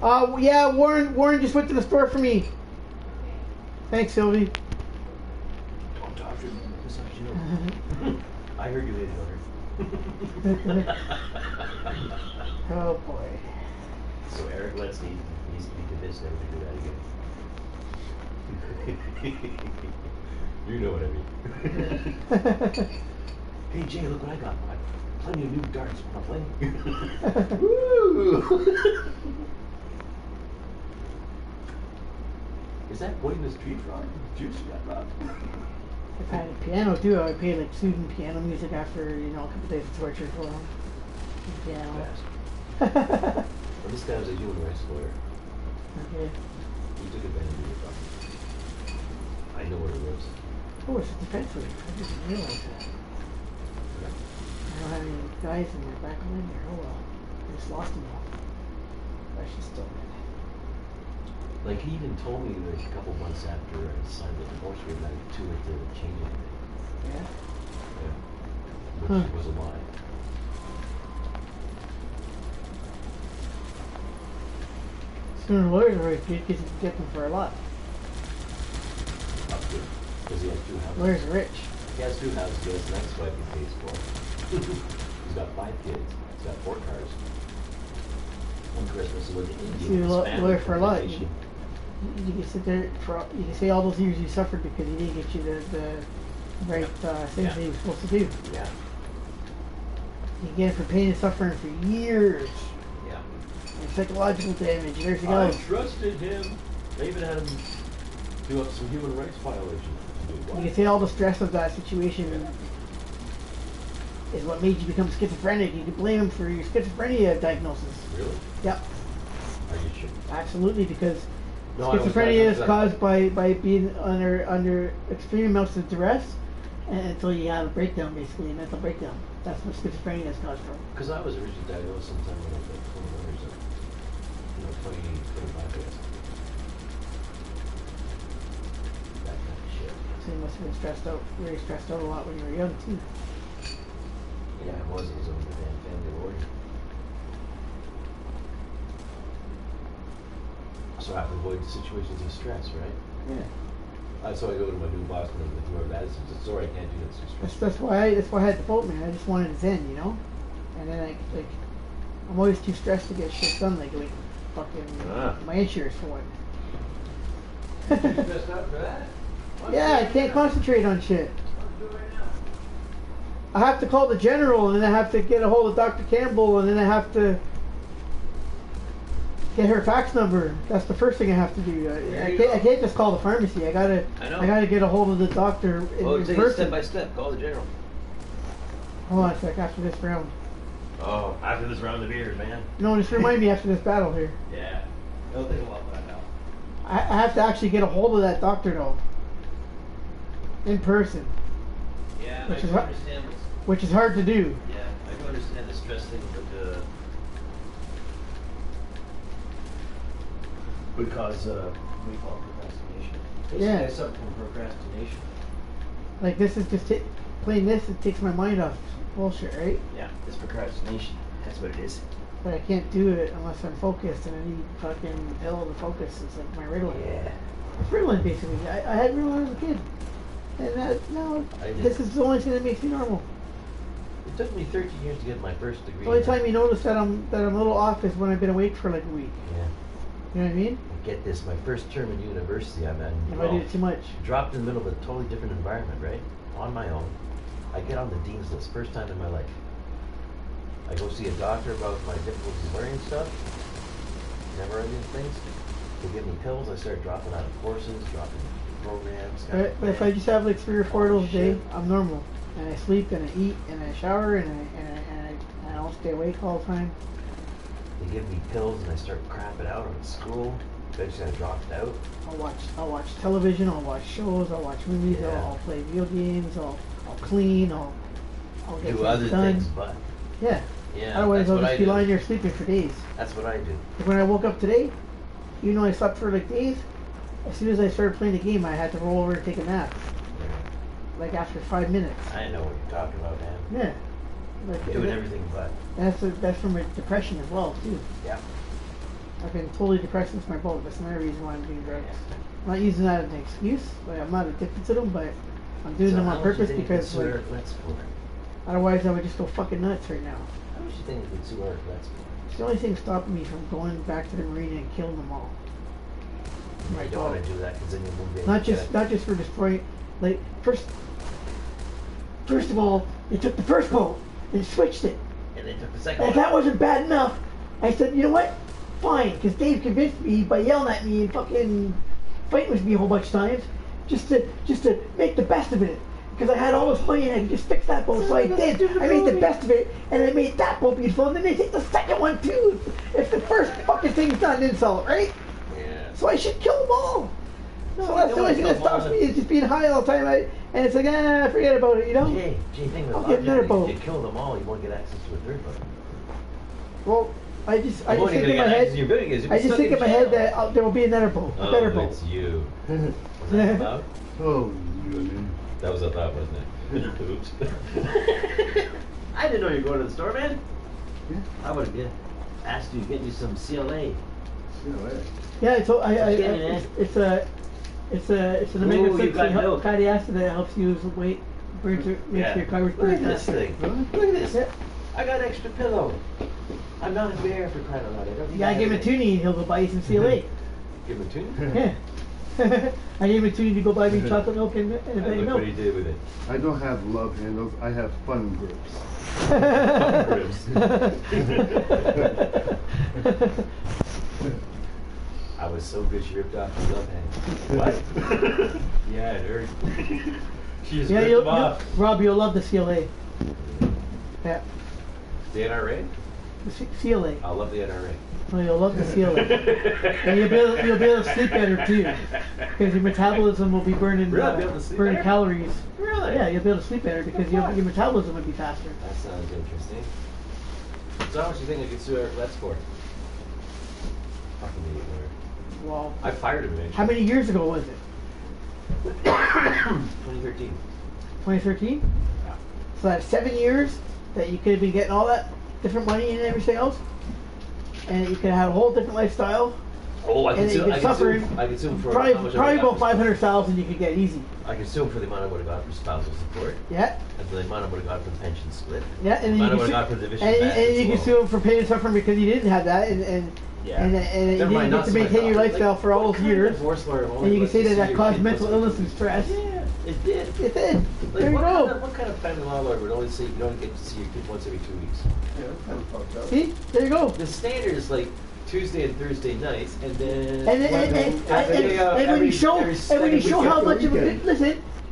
Yeah, Warren just went to the store for me. Thanks, Sylvie. Don't talk to me. I heard you ate it. Oh boy. So Eric needs to be convinced never to do that again. You know what I mean. Hey Jay, look what I got. I got plenty of new darts. Wanna play? Woo! Is that poisonous tree frog? Juice you got robbed? If I had a piano too, I would play like soothing piano music after, a couple days of torture for him. Piano. Well, this guy was a human rights lawyer. Okay. He took advantage of your problem. I know what it was. Oh, it's a defense league. I didn't realize that. I don't have any guys in my back line there. Oh well. I just lost them all. I should still win. Like, he even told me like a couple months after I signed the divorce agreement, I too late to change anything. Yeah? Yeah. Which was a lie. Sooner lawyers are good because you can get them for a lot. Up good. Because he has 2 houses. Lawyers are rich. He has 2 houses. He has an ex-wife he pays for. He's got 5 kids. He's got 4 cars. One Christmas he went to India. See, lawyer for a lot. Vacation. You can sit there you can say all those years you suffered because he didn't get you the right things that he was supposed to do. Yeah. You get it for pain and suffering for years. Yeah. And psychological damage and everything I else. trusted him. They even had him do up some human rights violations. You can say all the stress of that situation is what made you become schizophrenic. You can blame him for your schizophrenia diagnosis. Really? Yep. Are you sure? Absolutely, because schizophrenia is caused by being under extreme amounts of duress until you have a breakdown, basically, a mental breakdown. That's what schizophrenia is caused from. Because I was originally diagnosed sometime when I was like 21 years old. 20, 25 years. That kind of shit. So you must have been very stressed out a lot when you were young, too. Yeah, I was. It was over the damn family origin. So I have to avoid situations of stress, right? Yeah. So I go to my new boss and I'm like, whoever that is, sorry, I can't do that. It's too stressful. That's why I had the boat, man. I just wanted it zen, And then I'm always too stressed to get shit done, like fucking my insurance for one. You stressed out for that? Yeah, I can't concentrate on shit. I have to call the general, and then I have to get a hold of Dr. Campbell, and then I have to get her fax number. That's the first thing I have to do. I can't just call the pharmacy. I gotta get a hold of the doctor in take person. it step by step. Call the general. Hold on a sec. After this round. Oh, after this round of beers, man. No, just remind me after this battle here. Yeah. It'll take a while for that now. I have to actually get a hold of that doctor though. In person. Yeah, which I can understand. Which is hard to do. Yeah, I can understand the stress thing, but would cause we call it procrastination. Yeah. Basically, something from procrastination. Like this is just playing this. It takes my mind off bullshit, right? Yeah, it's procrastination. That's what it is. But I can't do it unless I'm focused, and I need fucking pill to focus. It's like my Ritalin. Yeah. It's Ritalin basically. I had Ritalin as a kid, and now this is the only thing that makes me normal. It took me 13 years to get my first degree. The only time you notice that I'm a little off is when I've been awake for like a week. Yeah. You know what I mean? Get this, my first term in university, I'm at. If I do it too much. Dropped in the middle of a totally different environment, right? On my own. I get on the dean's list, first time in my life. I go see a doctor about my difficulties learning stuff. Never read these things. They give me pills, I start dropping out of courses, dropping programs. But if I just have like 3 or 4 of those a day, I'm normal. And I sleep and I eat and I shower and I don't stay awake all the time. They give me pills and I start crapping out on school. Eventually I dropped out. I'll watch television, I'll watch shows, I'll watch movies, Yeah. I'll play video games, I'll clean, I'll get do other done. things, but Yeah. yeah, Otherwise I'll that's just be lying there sleeping for days. That's what I do. Like when I woke up today, even though I slept for like days, as soon as I started playing the game, I had to roll over and take a nap. Like after 5 minutes. I know what you're talking about, man. Yeah. Like, Doing everything but. That's from a depression as well too. Yeah. I've been totally depressed since my boat. That's another reason why I'm doing drugs. I'm not using that as an excuse. Like, I'm not addicted to them, but I'm doing them on purpose because like, otherwise I would just go fucking nuts right now. How much do you think it would sue our vets for? It's the only thing stopping me from going back to the marina and killing them all. I don't want to do that because then you won't be able Not just for destroying. Like first of all, they took the first boat and switched it. And they took the second And one. if that wasn't bad enough, I said, you know what? Fine, because Dave convinced me by yelling at me and fucking fighting with me a whole bunch of times, just to make the best of it. Because I had all this money and I could just fix that boat, so I did. I made the best of it, and I made that boat beautiful, and then they take the second one too. If the first fucking thing's done, insult, right? Yeah. So I should kill them all. No, So that's the only thing that stops me is just being high all the time. And it's like, forget about it, you know? Jay, think I'll about get another it. boat. You kill them all, you won't get access to a third boat. Well, I just think in my head, that there will be another boat, a better boat. It's you. Was that about? Oh, you man. That was a thought, wasn't it? Oops. I didn't know you were going to the store, man. Yeah. I would have asked you to get you some CLA. Yeah, it's an omega-6 fatty acid that helps you lose weight, makes your calories Look burn at this faster. thing. Look at this. Yeah. I got extra pillow. I'm not a bear for crying out loud. You gotta give him a tuning and he'll go buy you some CLA. Give him a tune? Yeah. I gave him a tuning to go buy me chocolate milk and a bag of Look milk. what he did with it. I don't have love handles. I have fun grips. I was so good she ripped off my love hand. What? Yeah, it hurt. She just ripped them off. Rob, you'll love the CLA. Yeah. The NRA? The CLA. I love the NRA. Oh, you'll love the CLA. And you'll be able to sleep better too. Because your metabolism will be burning calories. Really? Yeah, you'll be able to sleep better because your metabolism will be faster. That sounds interesting. So how much do you think I could sue Eric Letts for? Fucking idiot lawyer. Well, I fired him eventually. how many years ago was it? 2013. 2013? Yeah. So that's 7 years that you could have been getting all that different money and everything else, and you could have had a whole different lifestyle. Oh, I and could you sue him for probably how much about I got for- 500,000 you could get easy. I could sue him for the amount I would have got for spousal support. Yeah. And the amount I would have got for the pension split. Yeah, and the then amount I would you have got can for the sue, division and you can sue him for pain and suffering because you didn't have that, and you didn't get to maintain your lifestyle for all those years. And you can say that caused mental illness and stress. Yeah, it did. It did. Like, There you go. What kind of family law lawyer would only say you don't get to see your kid once every 2 weeks? Yeah, that's kind of fucked up. See, there you go. The standard is like Tuesday and Thursday nights, and then And when you show how much of a good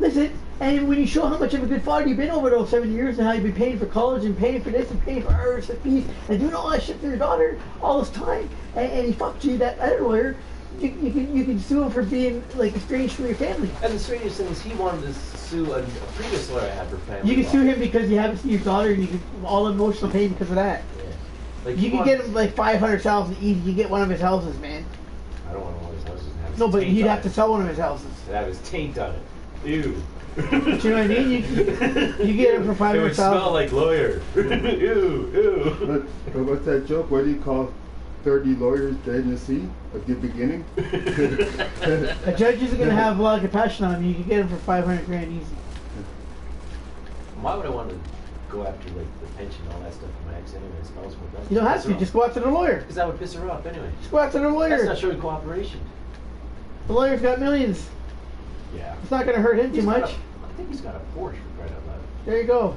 listen, and when you show how much of a good father you've been over those 7 years, and how you've been paying for college and paying for this and paying for RSPs and doing all that shit for your daughter all this time, and he fucked you, that other lawyer, you can sue him for being like estranged from your family. And the strangest thing is he wanted to sue a previous lawyer I had for family. You can law. sue him because you haven't seen your daughter, and you can all emotional pain because of that. Yeah. Like You can get him like 500,000 easy. You get one of his houses, man. I don't want one of his houses. And have No, his but taint he'd on have it. to sell one of his houses. And have his taint on it. Ew. Do you know what I mean? You get him for 500,000. It would smell like lawyer. Ew. But what's that joke? What do you call 30 lawyers dead in the sea at the beginning? A judge isn't going to have a lot of compassion on him. You can get him for 500 grand easy. Why would I want to go after like the pension and all that stuff for my ex anyway? Spouse would You don't have to. Just go after the lawyer. Because that would piss her off anyway. Just go after the That's lawyer. not showing cooperation. The lawyer's got millions. Yeah. It's not going to hurt him too much. I think he's got a Porsche for crying out loud. There you go.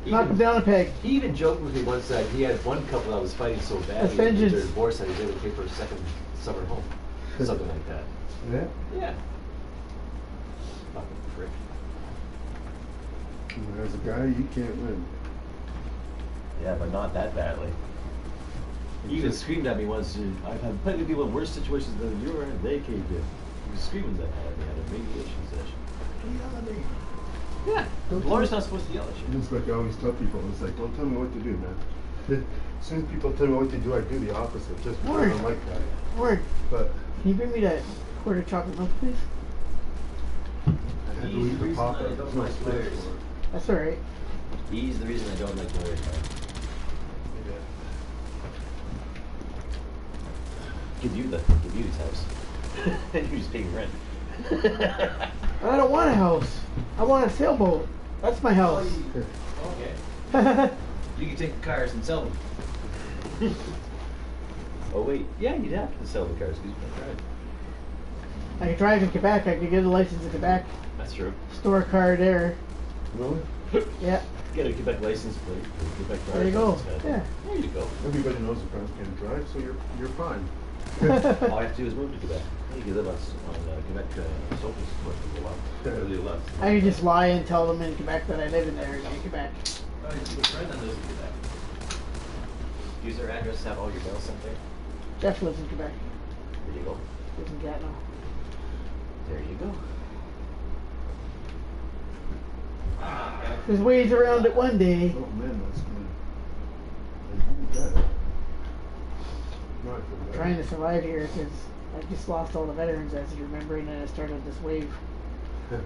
Knock him down a peg. He even joked with me once that he had one couple that was fighting so That's badly that vengeance. their divorce that he was able to pay for a second summer home. Something like that. Yeah. Yeah. Fucking prick. As a guy, you can't win. Yeah, but not that badly. He even screamed at me once. I've had plenty of people in worse situations than you were, and they caved in. He was screaming at me at a mediation session. Yeah, the lawyer's not supposed to yell at you. It's like I always tell people, it's like, don't tell me what to do, man. As soon as people tell me what to do, I do the opposite. Just because I don't like that. Word. But Can you bring me that quart of chocolate milk, please? I had to leave the pop I up. don't like lawyers. That's all right. He's the reason I don't like lawyers. Give you his house. And you just paying rent. I don't want a house. I want a sailboat. That's my house. Okay. You can take the cars and sell them. Oh wait, yeah, you'd have to sell the cars because you can't drive. I can drive in Quebec. I can get a license in Quebec. That's true. Store a car there. Really? Yeah. Get a Quebec license plate. Quebec There you go. driver's Yeah. There you go. Everybody knows the France can't drive, so you're fine. All I have to do is move to Quebec. You can live on Quebec sofas for a while. Really left. I can just lie and tell them in Quebec that I live in there in Quebec. Oh, your friend lives in Quebec. Use their address, have all your mail sent there. Jeff lives in Quebec. There you go. Lives in Gatineau. There you go. There's ways around it one day. Oh man, that's good. I didn't get it. No, I forgot. Trying to survive here because I just lost all the veterans, as you remember, and then I started this wave. So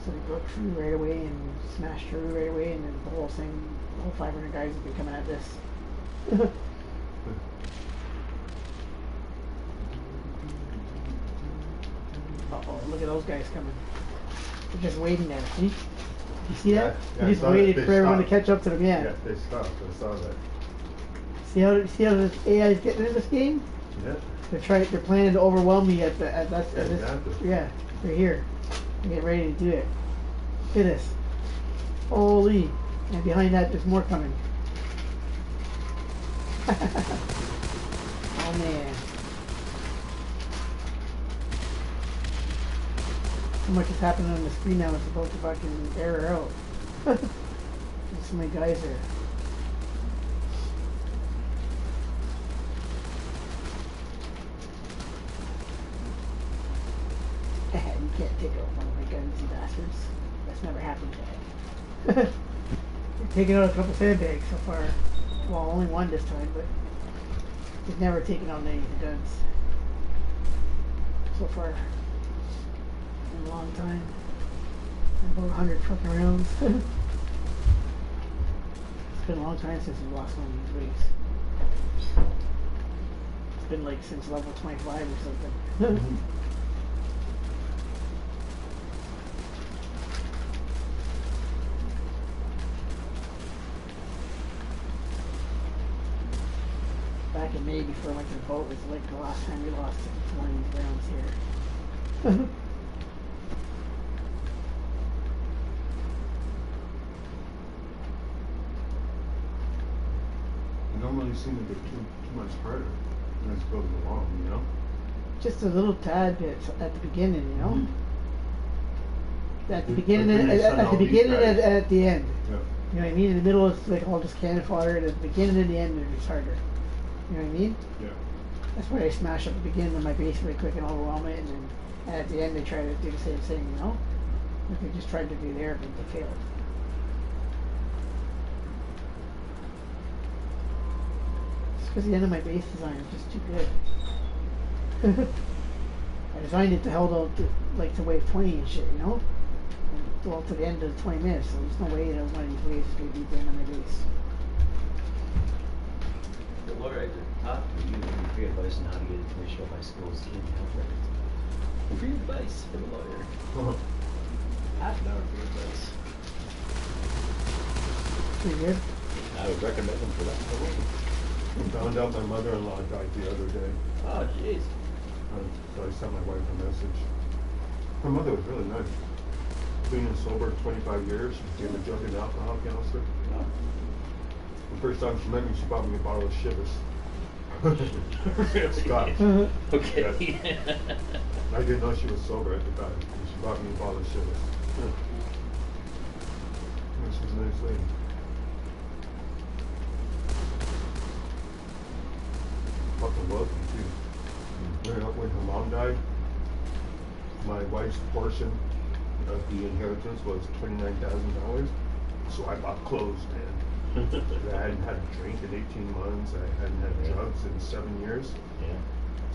they broke through right away and smashed through right away, and then the whole thing, the whole 500 guys would be coming at this. Uh-oh, look at those guys coming. They're just waiting there, see? You see that? Yeah, They just waited for everyone to catch up to them, yeah. Yeah, they stopped. I saw that. See how this AI is getting into this game? Yeah. They're planning to overwhelm me at this. Exactly. Yeah, they're here. They're getting ready to do it. Look at this. Holy. And behind that, there's more coming. Oh man. So much is happening on the screen now, it's about to fucking error out. There's so many guys there. You can't take out one of my guns, you bastards. That's never happened yet. We've taken out a couple sandbags so far. Well, only one this time, but we've never taken out any of the guns so far. In a long time. About 100 fucking rounds. It's been a long time since we lost one of these waves. It's been like since level 25 or something. Back in May before I went to the boat was like the last time we lost one of these rounds here. It normally seems to get too much harder as it goes along, you know? Just a little tad bit at the beginning, you know? At the beginning, Like when they send at all the these beginning, guys. at the end. Yeah. You know what I mean? In the middle, it's like all just cannon fodder, and at the beginning and the end, it's harder. You know what I mean? Yeah. That's why I smash at the beginning of my base really quick and overwhelm it, and then at the end they try to do the same thing, you know? Like they just tried to do there, but they failed. It's because the end of my base design is just too good. I designed it to hold out to, like to wave 20 and shit, you know? And well, to the end of the 20 minutes, so there's no way that one of these waves is going to beat the end of my base. The lawyer Huh? You give me free advice on how to get information about my schools in health records. Free advice from a lawyer. Half an hour free advice. Pretty good. I would recommend them for that. I found out my mother-in-law died the other day. Oh, jeez. So I sent my wife a message. Her mother was really nice. Clean and sober, 25 years. She became a drug and alcohol counselor. Oh. The first time she met me, she bought me a bottle of Shivers. Scotch. Okay. I didn't know she was sober at the time. She bought me a bottle of Shivers. She was a nice lady. Fucking wealthy too. When her mom died, my wife's portion of the inheritance was $29,000. So I bought clothes, man. I hadn't had a drink in 18 months. I hadn't had drugs in 7 years. Yeah.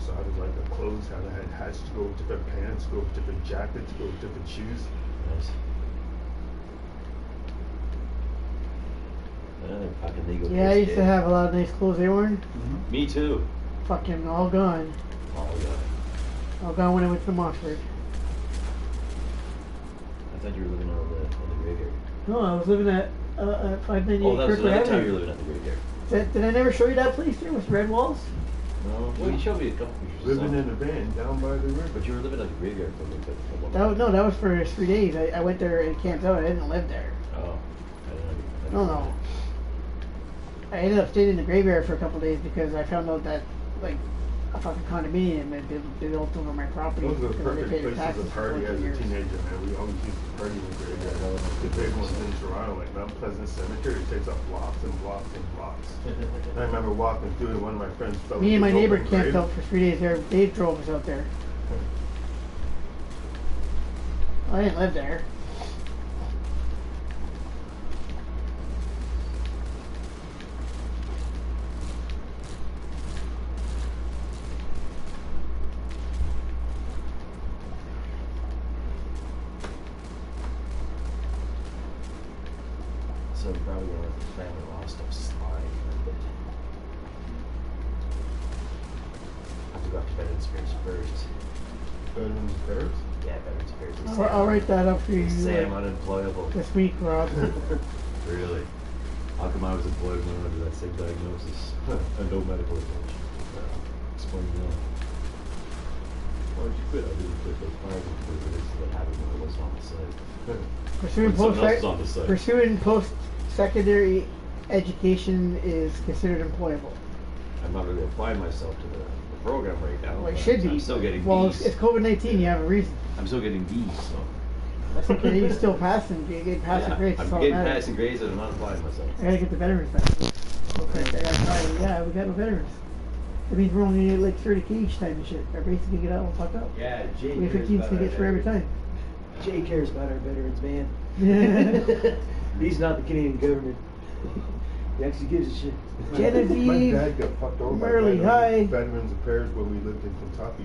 So I was like, the clothes, I had hats to go with different pants, go with different jackets, go with different shoes. Nice. Another fucking legal Yeah, I used to have a lot of nice clothes they weren't. Me too. fucking all gone. Oh, yeah. All gone when I went to Mossford. I thought you were living on the graveyard. No, I was living at 598 Oh, that was Kirkwood another time you Avenue. were living at the graveyard. Did I never show you that place there with red walls? No, well, you showed me a couple pictures. Living in a van down by the river. But you were living at the graveyard for a little bit. No, that was for 3 days. I went there and camped out. I didn't live there. Oh. I didn't No, know. no. I ended up staying in the graveyard for a couple of days because I found out that, like, a fucking condominium and they built over my property. Those are the because I perfect paid the places taxes to for party 14 as a years. teenager, man. We always used to party in the graveyard. The big ones in Toronto, like Mount Pleasant Cemetery, it takes up blocks and blocks and blocks. And I remember walking through and one of my friends fell Me and my into neighbor open camped grave. out for 3 days there. Dave drove us out there. I didn't live there. So probably gonna let the family law stuff slide for a bit. I have to go up to Veterans Affairs first. Veterans Affairs? Yeah, Veterans Affairs. They say I'll write that up for you They say I'm unemployable. this week, Rob. Really? How come I was employed when under that same diagnosis and no medical attention? Explain that. Why did you quit? I didn't quit. They fired me because it is what happened when I wasn't on the site. Pursuing When someone else is on the site. pursuing post-secondary education is considered employable. I'm not really applying myself to the program right now. Well, it but should be. I'm still getting Well, B's. it's COVID-19. You have a reason. I'm still getting B's, so. That's okay. You're still passing. You get passing Yeah, grades. I'm That's all that getting matters. passing grades and I'm not applying myself. I gotta get the veterans back. Okay, I gotta try. Yeah, we got no veterans. That means we're only gonna get like 30K each time and shit. Our base can get out and fuck up. Yeah, Jay We have cares 15 about to our get for every veterans. time. Jay cares about our veterans, man. Yeah. He's not the Canadian government. He actually gives a shit. My Genevieve, dad got fucked over by Merle, hi. Veterans Affairs when we lived in Kentucky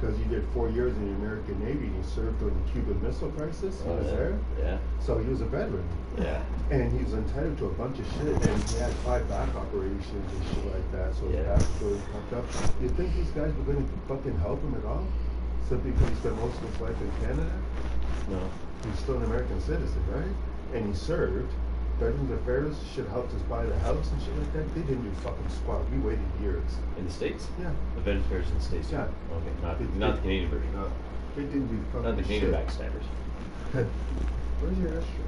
because he did 4 years in the American Navy and he served during the Cuban Missile Crisis. He was there. Yeah. So he was a veteran. Yeah. And he was entitled to a bunch of shit, and he had 5 back operations and shit like that, so his Yeah. back was really fucked up. You think these guys were going to fucking help him at all? Simply because he spent most of his life in Canada? No. He's still an American citizen, right? And he served. Veterans Affairs should help us buy the house and shit like that. They didn't do fucking squat. We waited years. In the States? Yeah. The Veterans Affairs in the States? Yeah. Okay, not They- the Canadian version. No. They didn't do fucking Not the Canadian shit. backstabbers. Where's your ashtray?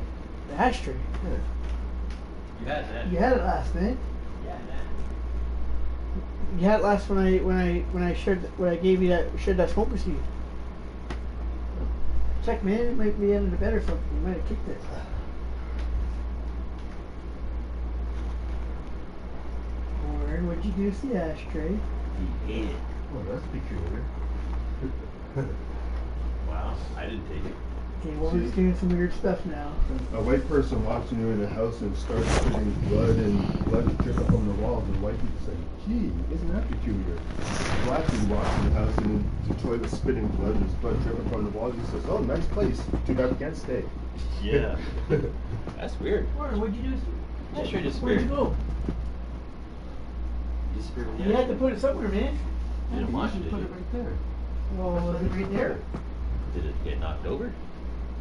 The ashtray. Yeah. You had that. You had it last night. Yeah, You had it last when I gave you that shared that smoke with you. Check, man. It might be under the bed or something. You might have kicked it. Warren, what'd you do to the ashtray? He ate it. Oh, that's peculiar. Wow. I didn't take it. Okay, Warren's doing some weird stuff now. A white person walks into the house and starts spitting blood and blood dripping from the walls, and white people say, "Gee, isn't that peculiar?" A black dude walks in the house and the toilet spitting blood and there's blood dripping from the walls. He says, "Oh, nice place. Too bad we can't stay." Yeah. That's weird. Warren, what'd you do? Just straight Where'd disappeared. you go? You disappeared with the You had to ashtray. put it somewhere, man. You didn't wash it, You did put you? it right there. Well, was it right there? Did it get knocked over?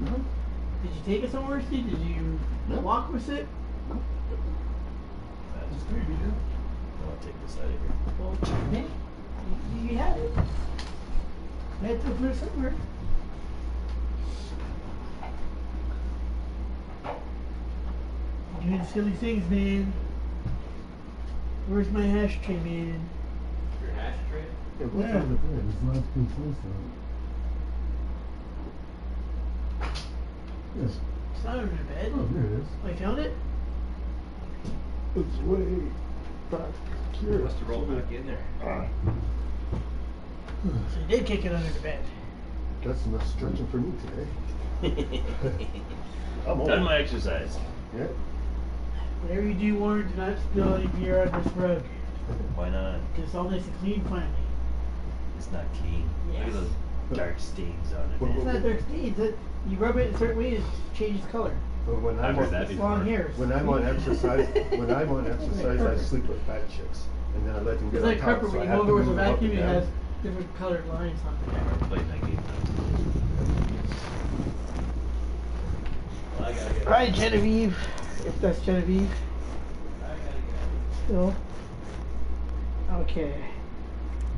No. Did you take it somewhere, Steve? Did you No. walk with it? Just maybe, yeah. I'll take this out of here. Well, man, you had it. I had to put it somewhere. Doing silly things, man. Where's my ashtray, man? Your ashtray? Yeah, what's Yeah. on the bed? There's lots of things on it. Yes. It's not under the bed. Oh, there it is. I found it. It's way back You here. must have rolled back in there. Ah. So you did kick it under the bed. That's enough stretching for me today. I'm old. Done my exercise. Yeah. Whatever you do, Warren, do not spill any beer on this rug. Why not? It's all nice and clean finally. It's not clean. Yes. Look at those dark stains on it. Well, It's not dark stains. You rub it a certain way, it changes color. But when I've I'm heard on, that It's long before. hairs. when I'm on exercise, I sleep with fat chicks, and then I let them get It's on like top. Pepper, So when I you have go to over with a move up vacuum, and it down. has different colored lines on it. We're playing that game now. Well, I gotta get Right, Genevieve. If that's Genevieve. I gotta get Still. Okay.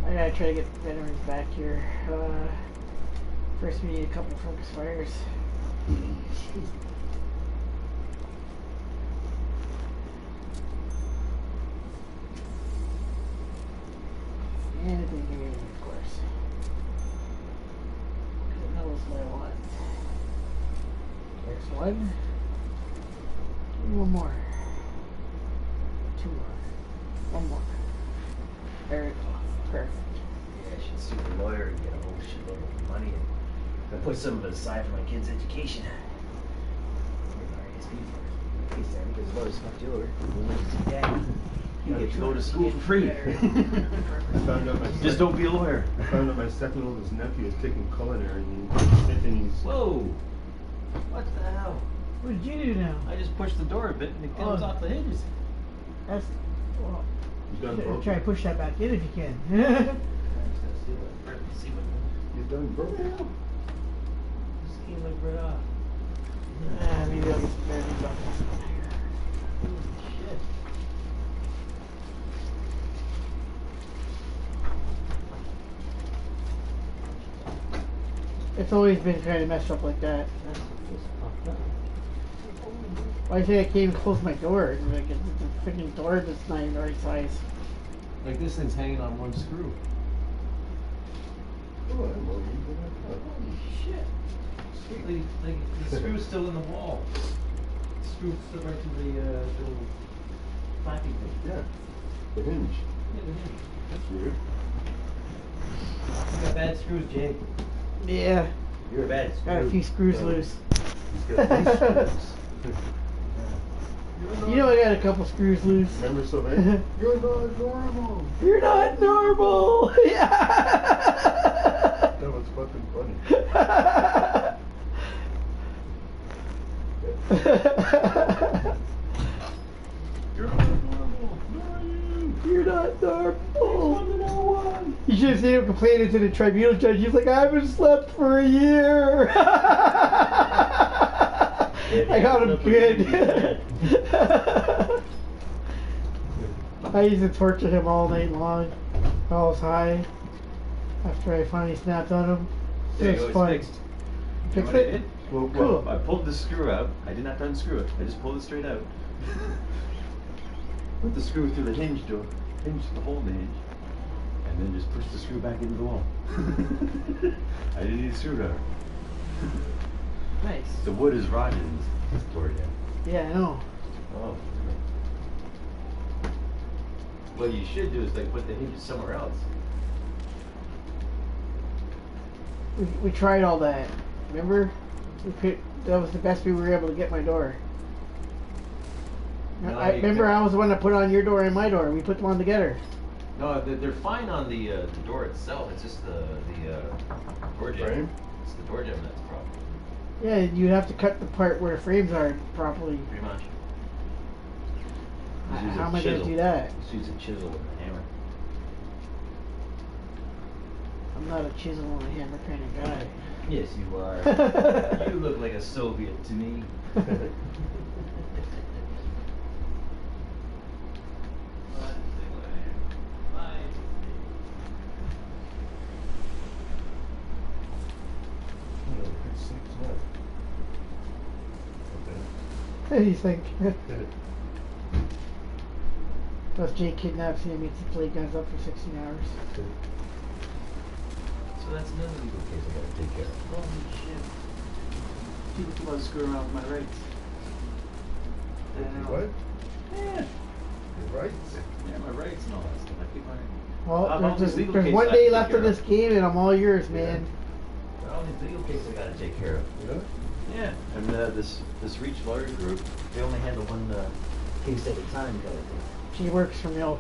I gotta try to get the veterans back here. First we need a couple focus fires. And a big area, of course. That was what I want. There's one. Give me one more. Two more. One more. There we go. Perfect. Yeah, I should sue the lawyer and get a whole shitload of money and put some of it aside for my kids' education. Because the lawyer's fucked you over. Yeah. You get to go to school for free. I found out Just don't be a lawyer. I found out my second oldest nephew is taking culinary, and he's Whoa! What the hell? What did you do now? I just pushed the door a bit and it comes off the hinges. That's. Well, he's done try broke. to push that back in if you can. I'm just gonna steal it. Bread, see what He's done broke. steal my bread off. Maybe I'll get some veterans off this one here. Holy shit. It's always been kind of messed up like that. That's just fucked up. Why say I can't even close my door? It's like it's a freaking door that's not even the right size. Like this thing's hanging on one screw. Oh, I know, you did that. Holy shit. Like the screw's still in the wall. The screw's still right to the little flappy thing. Yeah, the hinge. Yeah, the hinge. That's weird. You got bad screws, Jay. Yeah, You're a bad screw. got a few screws Yeah. loose. He's got these screws. You know I got a couple screws loose. Remember Sylvain? You're not normal. You're not normal. Yeah. That was fucking funny. You're not normal. Nor are you. You're not normal. One. You should have seen him complaining to the tribunal judge. He's like, I haven't slept for a year. I got him good. I used to torture him all night long. I was high. After I finally snapped on him. There It you go, was it's fun. fixed. Fix You know what I it? did? Well, Cool. I pulled the screw out. I did not unscrew it. I just pulled it straight out. Put the screw through the hinge door, the hole in the hinge, and then just pushed the screw back into the wall. I didn't need a screwdriver. Nice. The wood is rotted in this door, yeah. Yeah, I know. Oh. What you should do is like put the hinges somewhere else. We tried all that. Remember? That was the best we were able to get my door. No, I you remember couldn't. I was the one that put on your door and my door. We put them on together. No, they're fine on the door itself. It's just the door jamb. Frame? It's the door jamb that's the problem. Yeah, you have to cut the part where the frames are properly. Pretty much. How Just use a am I gonna chisel. do that? Just use a chisel with a hammer. I'm not a chisel and a hammer kind of guy. Yes, you are. You look like a Soviet to me. What do you think? Plus Jake kidnaps him, meets the play guns up for 16 hours. So that's another legal case I gotta take care of. Holy shit. People keep on screwing around with my rights. What? Yeah. Your rights? Yeah, my rights and all that stuff. I keep on. Well, All these legal there's cases one I have to day take left care of this game and I'm all yours, man. All these legal cases I gotta take care of. Yeah? Yeah. And this Reach Lawyer group, they only handle one case at a time, kind of thing. She works for milk.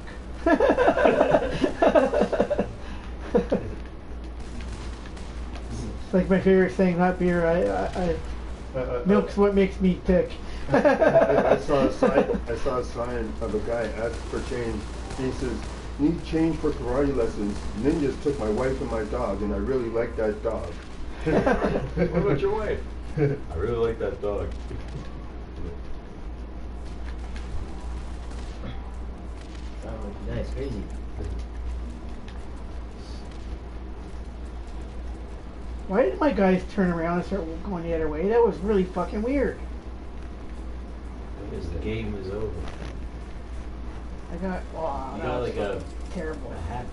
It's like my favorite thing, not beer. Milk's what makes me tick. I saw a sign of a guy asked for change. He says, "Need change for karate lessons. Ninjas took my wife and my dog, and I really like that dog." What about your wife? I really like that dog. Oh, nice, crazy. Why did my guys turn around and start going the other way? That was really fucking weird. Because the game is over. I got, wow, You that got was like a terrible. hat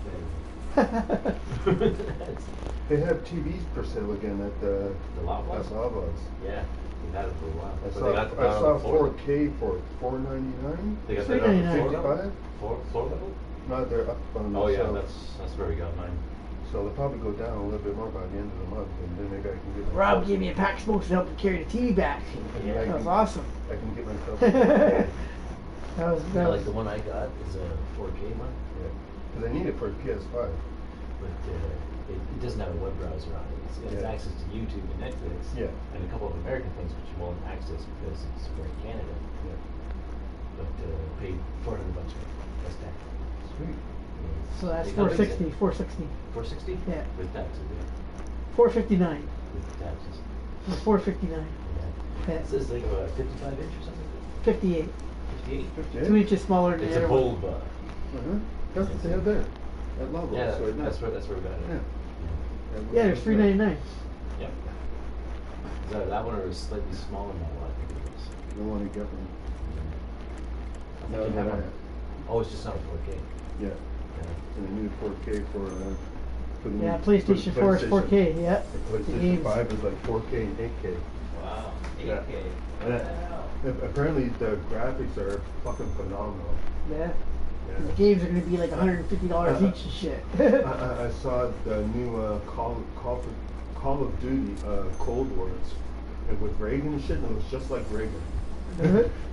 They have TVs for sale again at the Loblaws? Loblaws. Yeah, we've had it for a while. I But saw, they got I saw floor- 4K for $4.99. They got that on the floor level? 55? Floor level? No, they're up on the Oh yeah, shelf. that's where we got mine. So they'll probably go down a little bit more by the end of the month, and then maybe I can get. Rob myself- gave me a pack of smokes to help me carry the TV back. Yeah. That was awesome. I can get myself. That was, Yeah, that like was, the one I got is a 4K one, Yeah, because I need it for a PS5. but it doesn't have a web browser on it. It has Yeah. access to YouTube and Netflix, Yeah. and a couple of American things which you won't access because it's for Canada. Yeah. But paid $400 for it. That's tax. Sweet. so that's They got 460, things 460. $460? Yeah. With taxes, yeah. 459. With taxes. Or 459. Yeah. Yeah. It says like a 55 inch or something? 58. 58? 58? 2 inches smaller than It's the a other one. bold bar. Uh-huh. That's what they have there. At Loblaws. Yeah, so that's where we got it. Yeah. Yeah, there's 399. Yep. Is that one or a slightly smaller model, I think it is. You don't want to get one. I No, think you have no, one. no. Oh, it's just not a 4K. Yeah. Yeah. And a new 4K for the new, Yeah, for the PlayStation 4 is 4K, yeah. The The PlayStation games. 5 is like 4K and 8K. Wow, 8K. Yeah. What the hell? Apparently the graphics are fucking phenomenal. Yeah. Yeah. The games are going to be like $150 each and shit. I saw the new Call of Duty Cold Wars, and with Reagan and shit, and it looks just like Reagan.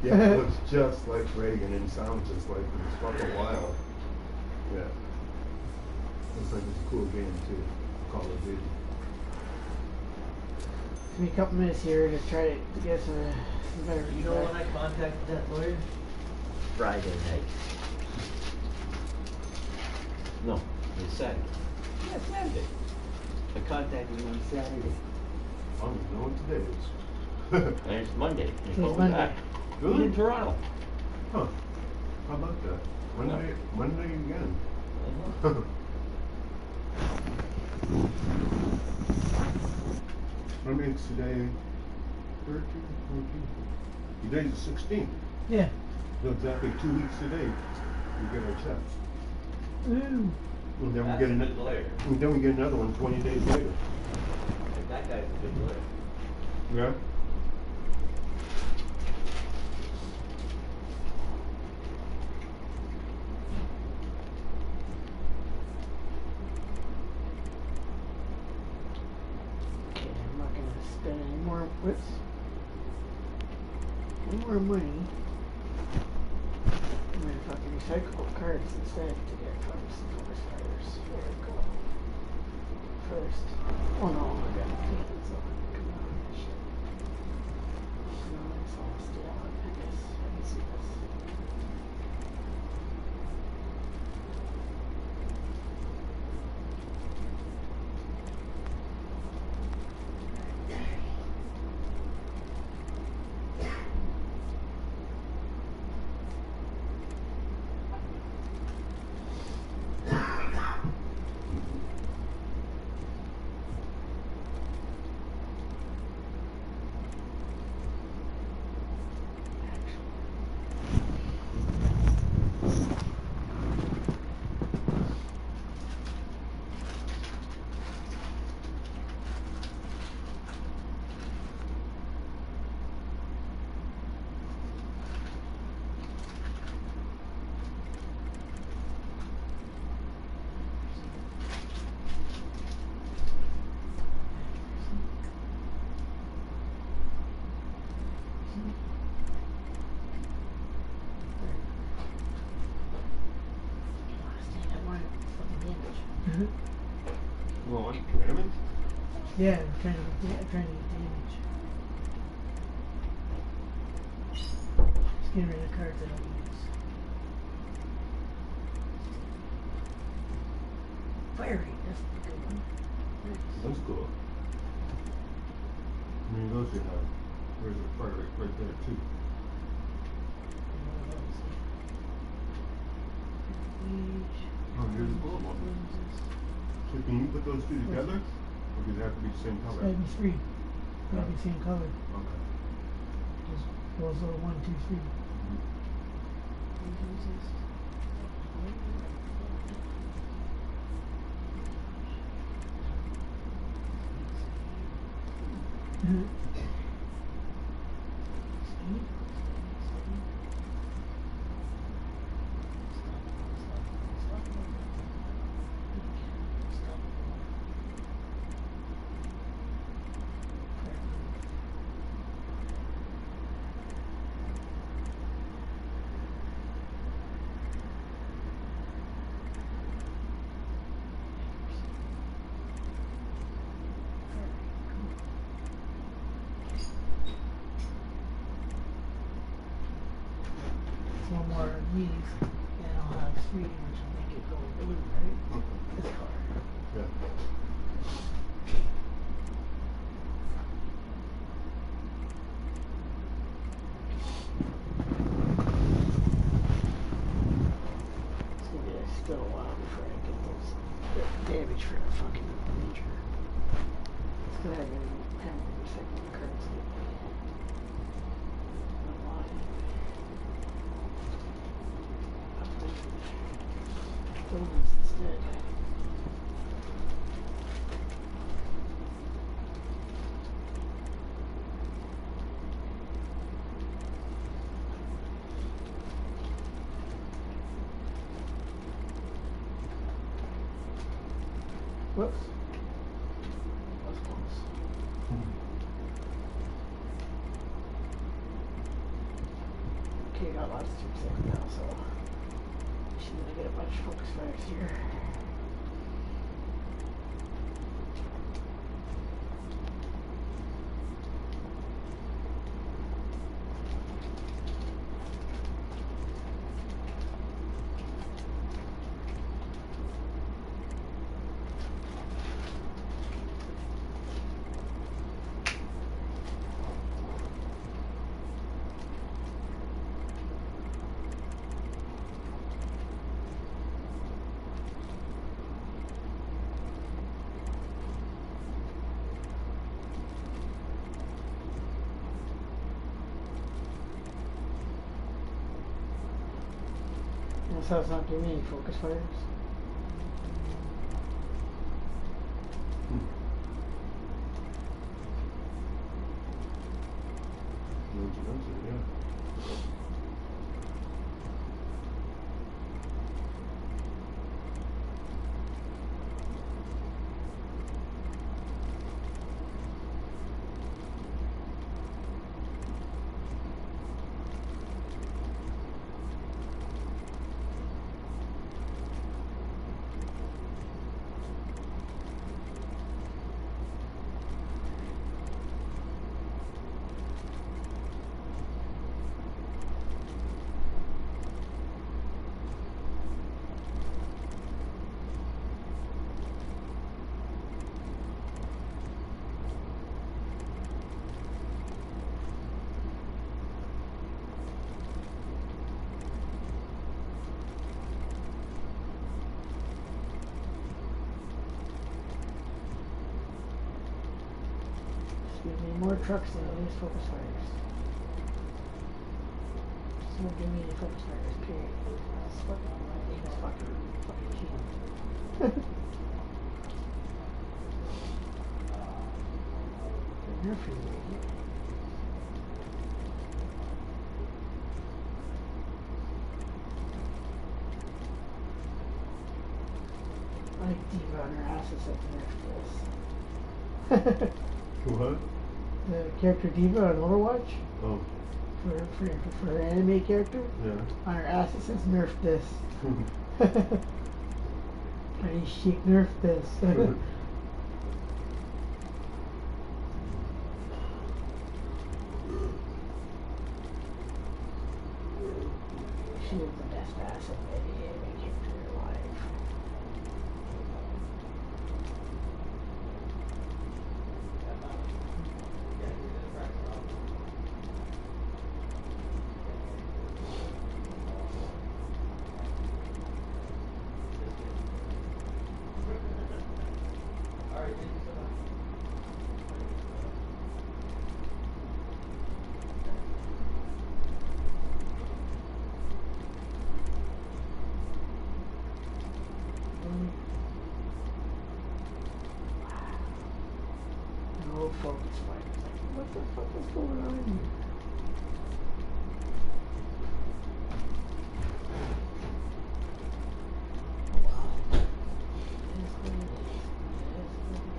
Yeah, it looks just like Reagan and sounds just like him. It's fucking wild. Yeah. Looks like it's a cool game too, Call of Duty. Give me a couple minutes here to try to get some better You know when I contacted that lawyer? Friday night. No, it was Saturday. Yeah, Saturday. I contacted him on Saturday. I don't even know what today is. And it's Monday. He It's called me Monday. back. He was in Toronto. Huh. How about that? Monday again. What makes today 13, 14? Today's the 16th. Yeah. So exactly 2 weeks today, we get our checks. Ooh. And then we That's get a another. good lawyer. And then we get another one 20 days later. Like, that guy's a good lawyer. Yeah. Okay, I'm not going to spend any more, any more money. I'm going to fucking recycle cards instead to get from some other starters. There we go. First. Oh no, I got payments on. Come on, shit. No, it's all still on. I guess I can see this. Well, damage? Yeah, I'm trying to get damage. just getting rid of cards I don't use. Fire rate, that's a good one. That's cool. I mean, those you have. There's a fire rate right there too. Oh, here's a gold one. So can you put those two together? Or do they have to be the same color? That'd be three. That'd be the same color. Okay. Just those are 1, 2, 3. One more of these, and I'll have 3, which will make it go blue, right? This color. Yeah. It's gonna be still a while before I get those damage for a fucking major. It's gonna have me recycling cards. Instead. Whoops. That was close. Okay, got lots of troops now, so she's gonna get a bunch of focus fires here. So it's not giving me any focus fires. Yeah. Gives me more trucks than these focus fires. Just won't give me any focus fires, period. That's fucking cheating. Good enough for you, idiot. I like Diva on her asses at the next What? The character Diva on Overwatch, Oh. for her anime character, Yeah. on her ass it says nerf this. Pretty chic, nerf this. No focus fighters. What the fuck is going on here? Oh, wow. It is what it is. It is what it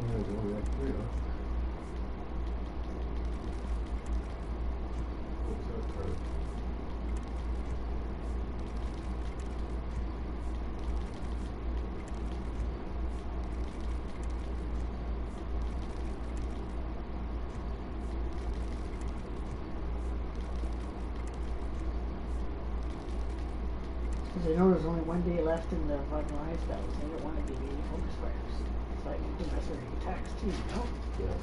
Yeah, it's only like 3, huh? What's that card? Because I know there's only one day left in the Run Rise battles. They don't want to give me any focus fighters. It's like you can mess with your attacks too, you know? Yeah.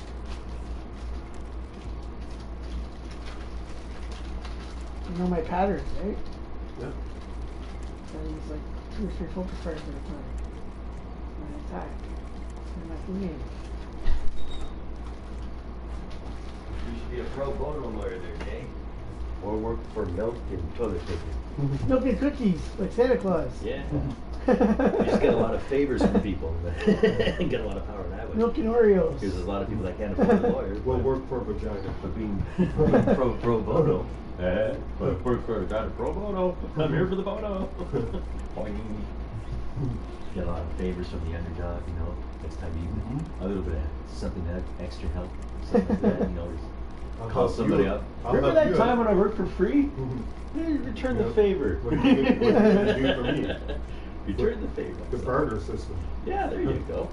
You know my patterns, right? Yeah. I use like 2 or 3 focus fighters at a time. My attack. And my game. You should be a pro bono lawyer there, Jay. Or work for milk and toilet paper. Milk and cookies, like Santa Claus. Yeah. You just get a lot of favors from people. Get a lot of power that way. Milk and Oreos. Because there's a lot of people that can't afford a lawyer. We'll but- work for vagina. for being pro bono. But work for a guy to pro bono. I'm here for the bono. Boing. Get a lot of favors from the underdog, you know. Next time you a little bit of something that extra help, something like that, you know. Just I'll call help somebody you. up. I'll Remember help that you. time when I worked for free? Mhm. Hey, return Yeah. the favor. What are you gonna do for me? Return the favor. The barter system. Yeah, there you go.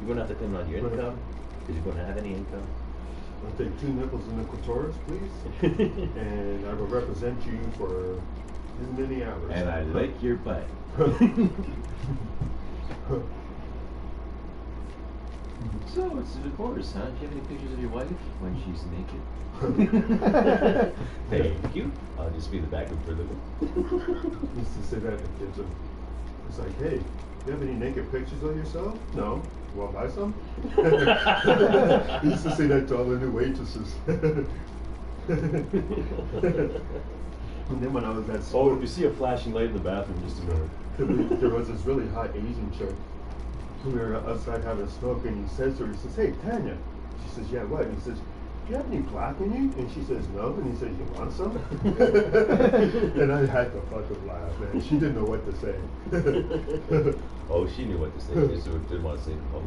You won't have to claim it on your Right. income because you won't have any income. I'll take 2 nickels in the clitoris, please. And I will represent you for this many hours. And I like your butt. So it's a divorce, huh? Do you have any pictures of your wife when she's naked? Thank you. I'll just be the backup for the. Used to say that to kids. It's like, hey, do you have any naked pictures of yourself? No. You want to buy some? I used to say that to all the new waitresses. And then when I was at Oh, school, if you see a flashing light in the bathroom, just a minute. there was this really hot Asian chick. We were outside having a smoke, and he says to her, he says, "Hey, Tanya." She says, "Yeah, what?" And he says, "Do you have any black in you?" And she says, "No." And he says, "You want some?" And I had to fucking laugh, man. She didn't know what to say. Oh, she knew what to say. She just didn't want to say no.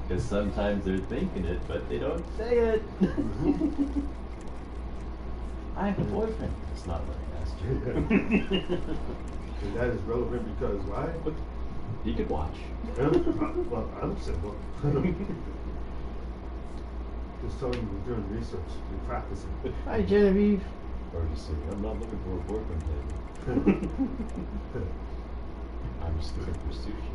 Because sometimes they're thinking it, but they don't say it. I have a boyfriend. That's not what I asked you. And that is relevant because why? You could watch. Well, I'm single. Just telling you, we're doing research, we're practicing. Hi, Genevieve. Or just say, I'm not looking for a boyfriend, baby. I'm just looking for sushi.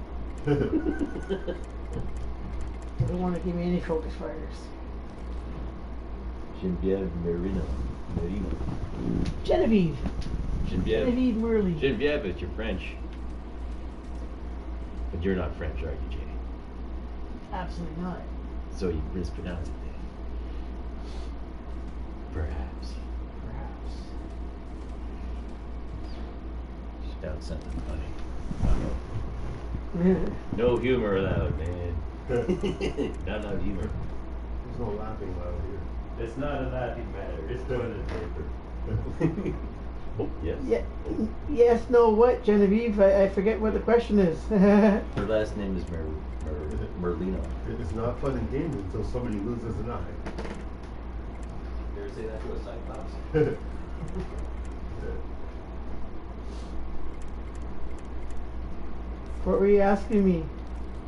They don't want to give me any focus fighters. Genevieve Merino. Genevieve. Genevieve. Genevieve Merle. Genevieve, it's your French. But you're not French, are you, Jay? Absolutely not. So you mispronounce it then. Perhaps. Perhaps. She found something funny. No humor allowed, man. Not allowed humor. There's no laughing loud here. It's not a laughing matter. It's toilet paper. Oh, yes. Yeah. Yes. No. What, Genevieve? I forget what the question is. Her last name is Merlino. It's not fun and games until somebody loses an eye. You ever say that to a cyclops? What were you asking me?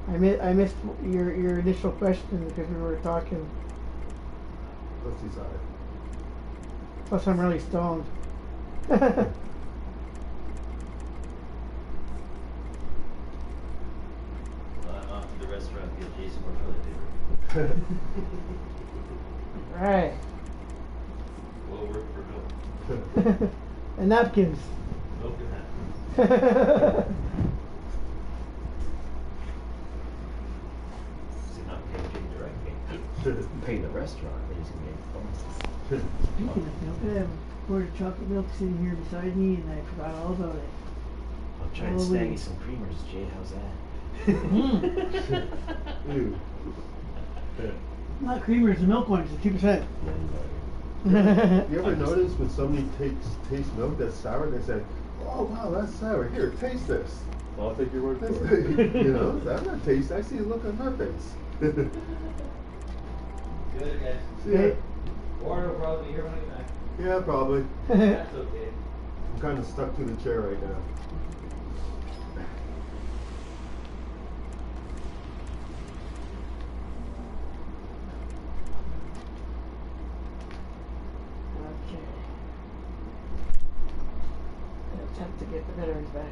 I missed your initial question because we were talking. Let's decide. Plus, I'm really stoned. Well, I'm off to the restaurant to get Jason more toilet paper. Right. Will work for Bill. And napkins. Milk and that. See, not paying direct pay. Pay the restaurant, they just gonna get bonuses. Speaking of milk, I have a quart of chocolate milk sitting here beside me, and I forgot all about it. I'll try and Oh, snag wait. you some creamers, Jay. How's that? Ew. Not creamers, the milk ones, the 2%. You ever notice when somebody tastes milk that's sour, they say, "Oh wow, that's sour. Here, taste this." I'll take your word That's, for it. you know, that's not taste. I see a look on her face. Good, guys. Yeah, Warren will probably be here when I get back. yeah, probably. That's okay. I'm kind of stuck to the chair right now. Okay. An attempt to get the veterans back.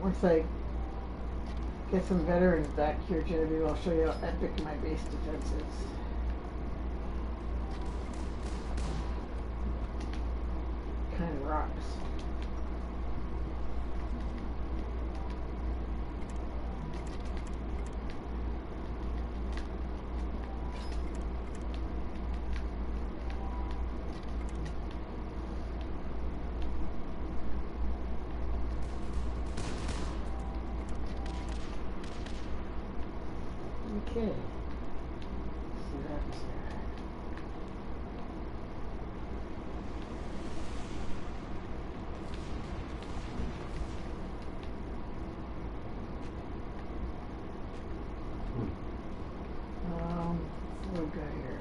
Once I get some veterans back here, Genevieve, I'll show you how epic my base defense is. Kind of rocks. Okay. Let's see what happens here. What do we got here?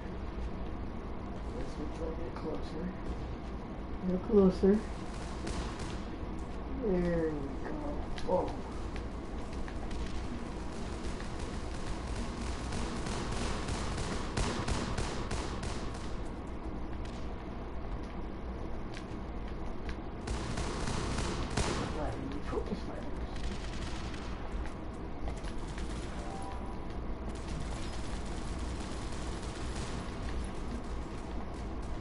Let's wait till I get closer. A little closer. There we go. Whoa. Focus fighters.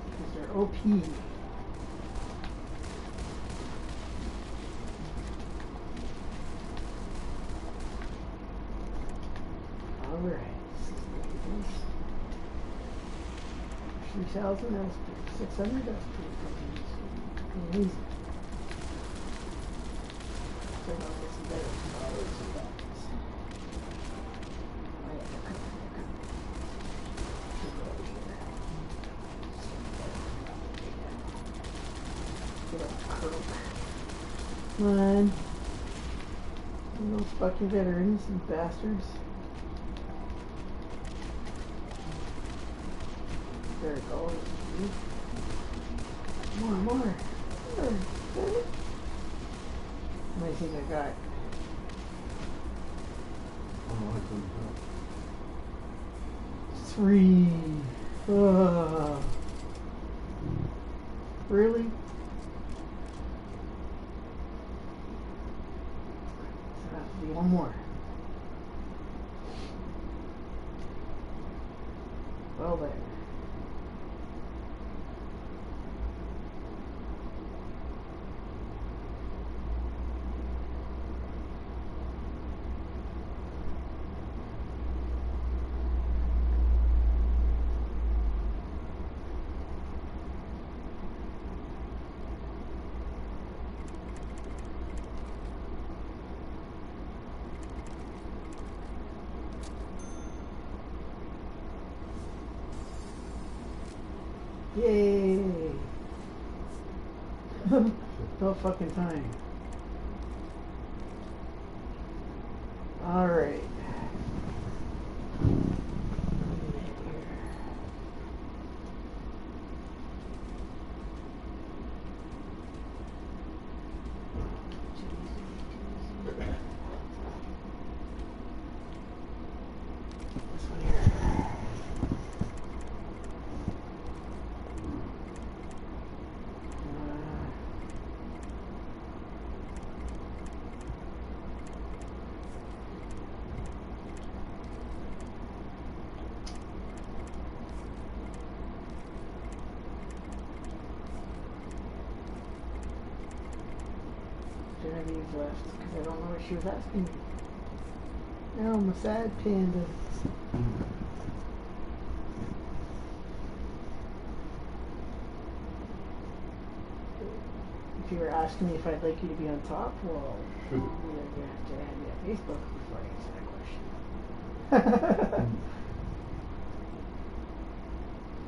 Because they're OP. Alright. 3,000, that was pretty. 600, that was pretty fucking easy. So I'll get some better dollars and bucks. Oh yeah, they're coming, they're coming. Should go over here. Get up, croak. Come on. Those fucking veterans and bastards. There it goes. More. More. How many think I got? Oh, I couldn't tell. 3. Really? So that have to be one more. Well then. Yay! About fucking time. Alright. these left because I don't know what she was asking me. Now I'm a sad panda. If you were asking me if I'd like you to be on top, well, you have to add me on Facebook before I answer that question.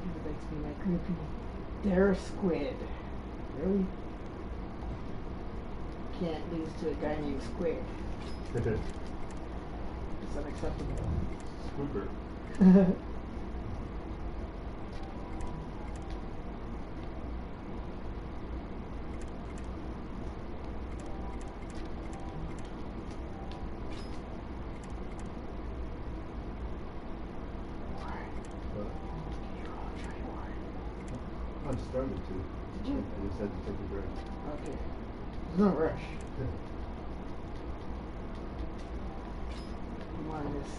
You would like to be my groupie. Dare Squid. Really? Can't lose to a guy named Squid. It's unacceptable. Squidward. I started to. Did you? I just had to take a break. Okay. There's no rush. Come on, let's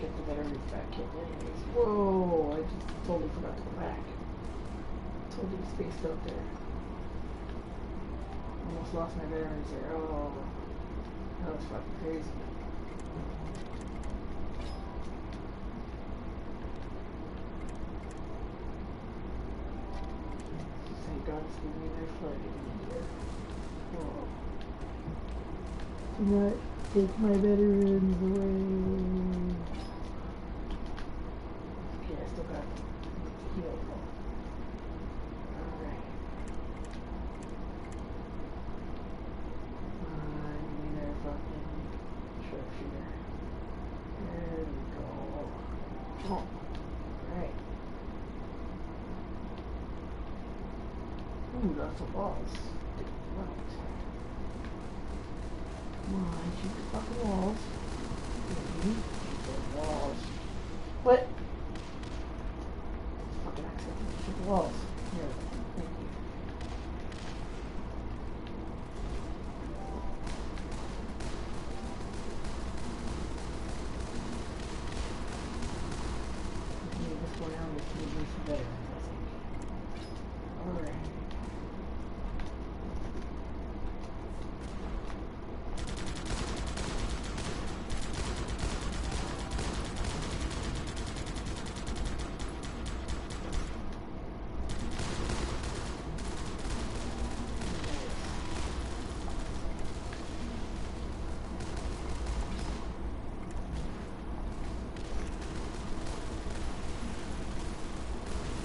get the veterans back in anyways. Whoa, I just totally forgot to go back. Totally spaced out there. Almost lost my veterans there. Oh, that was fucking crazy. Thank God it's giving me their flooding in here. Whoa. Do not take my veterans away. Okay, I still got heal though. Alright. Give me their fucking sharpshooter. There we go. Oh. Alright. Ooh, lots of balls. Right. Come on, shoot the fucking walls. Shoot the walls. What? Fucking accent. Shoot the walls. Here. Thank you. Need this one out. Let's do some veterans, I think. Alright.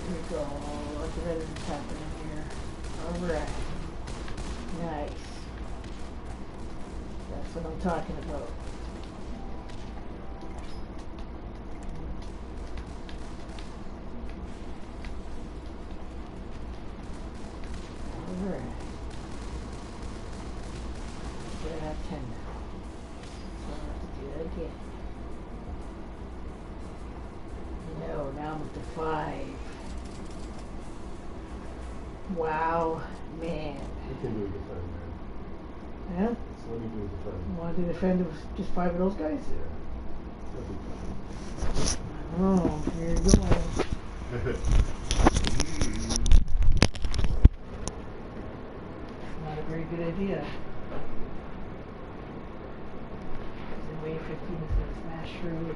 Here we go. Lots of veterans happening here. Alright. Nice. That's what I'm talking about. Alright. So I have 10 now. So I'll have to do that again. No, now I'm up to 5. Wow, man. You can do a defend, man. Yeah? So let me do a defend. You want to defend with just 5 of those guys? Yeah. That'll be fine. Oh, here you go. Not a very good idea. Then wave 15 is going to smash through, and then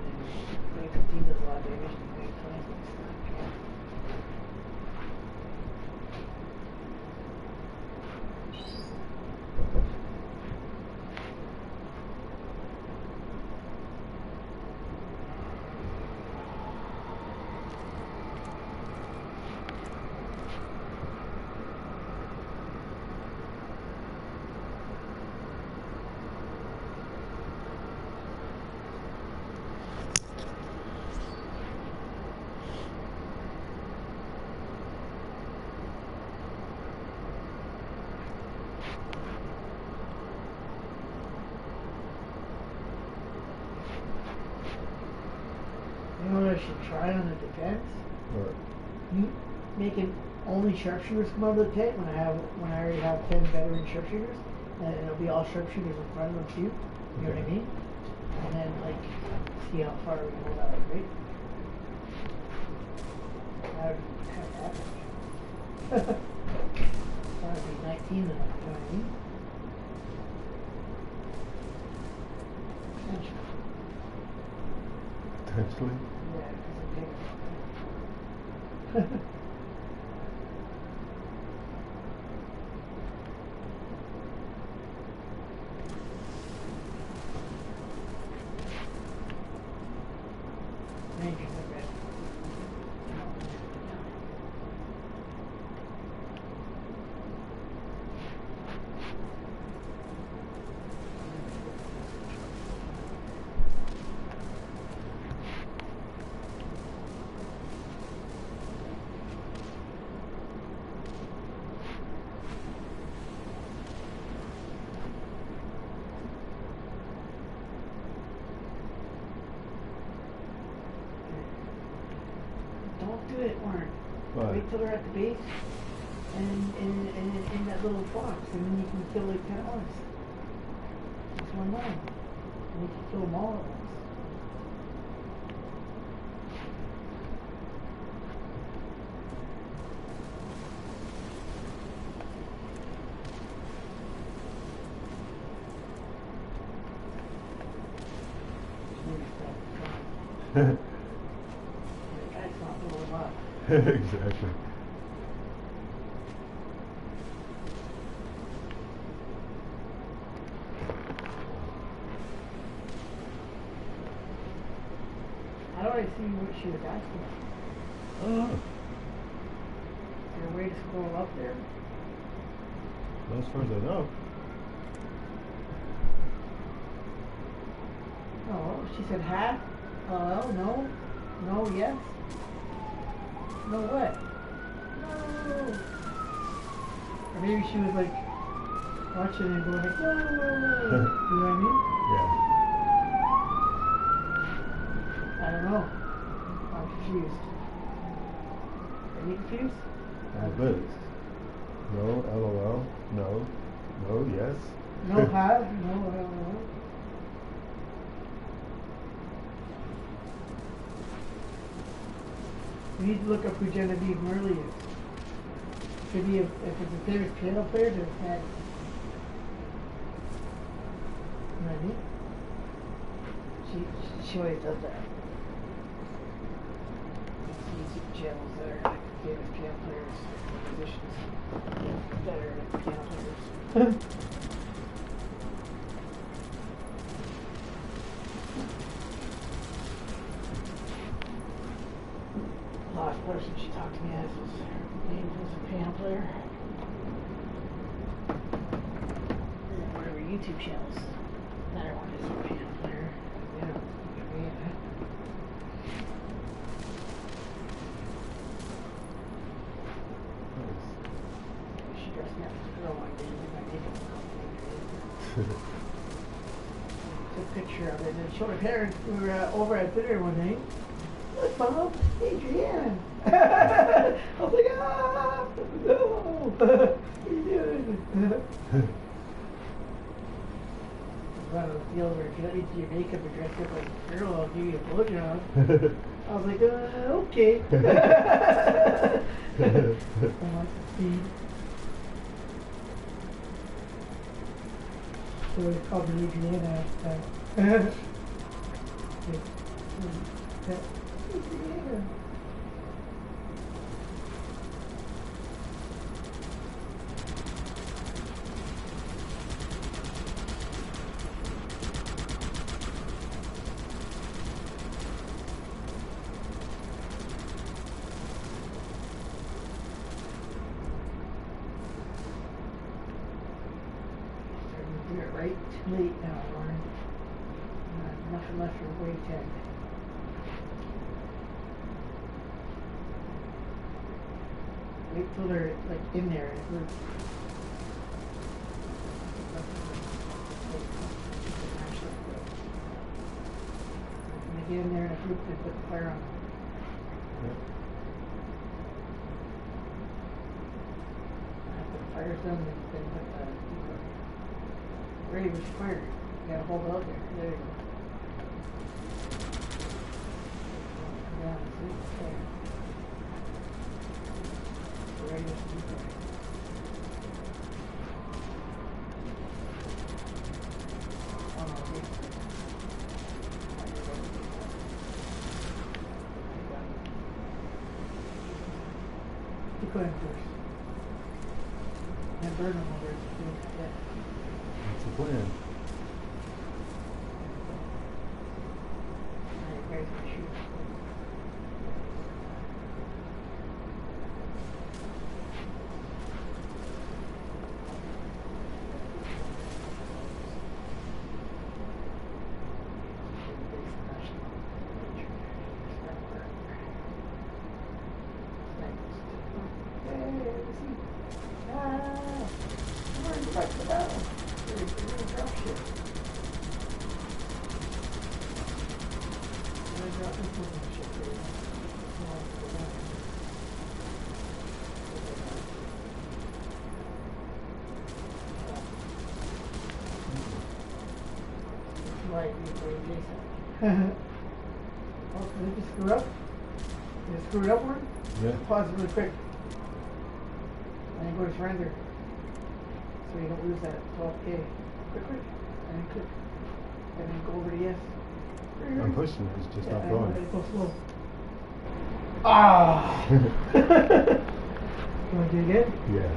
wave 15 does a lot of damage, and wave 20 is going to smash. You know what I should try on the defense? Alright. You making only sharpshooters come out of the tent when I already have 10 veteran sharpshooters, and it'll be all sharpshooters in front of them too. You know what I mean? And then like see how far we go that way, right? That would be kind of epic. That would be 19 then, you know what I mean? Exactly. Yeah, because I'm taking Thank you for that. Don't do it, Warren. What? Wait till they're at the base and in that little box, and then you can kill like 10 orcs. Just one line. And you can kill them all at once. That's not blowing up. Exactly. How do I see what she was asking? Oh, Is there a way to scroll up there? as far as I know. Oh, she said half. Oh, no. No, yes. No, what? No. Or maybe she was like watching and going like, whoa. You know what I mean? Yeah. I don't know. I'm confused. Are you confused? A bit. No, LOL. No. No, yes. No, have? No, I don't know. We need to look up who Genevieve Murley is. Could be if it's a famous piano player, then it's not. You know what I mean? She always does that. YouTube channels that are like famous piano players, musicians that are like piano players. Last person she talked to me as was her name was a piano player. And whatever YouTube channels. Another one is a piano player. Yeah. She dressed me up as a girl one day with my makeup on. Took a picture of it and showed her parents. We were over at dinner one night. Look, Mom, Adrienne. I was like, ah, no. What are you doing? One of those deals where if you let me do your makeup and dress up like a girl, I'll give you a blowjob. I was like, okay. I want to see. So they called me Adriana at the time. Adriana. You're right too late now, Lauren. Nothing left for way tag. Wait till they're like in there in a group. When they get in there in a group, they put the fire on them. After the fire's done, they put the ready with fire. You gotta hold out there. There you go. Come down and see the fire. Ready with fire. Oh no, wait. put him first. And burn him over it. Yeah. What's the plan? Alright, guys, I'm shoot. Right, Jason. Oh, did it just screw up? Did it screw it upward? Yeah. Pause it really quick. And then go to surrender. So you don't lose that 12K. Quick, quick. And then click. And then go over to yes. I'm pushing it, it's just Yeah, not I know, going. it's so slow. Ah! You want to do it again? Yeah.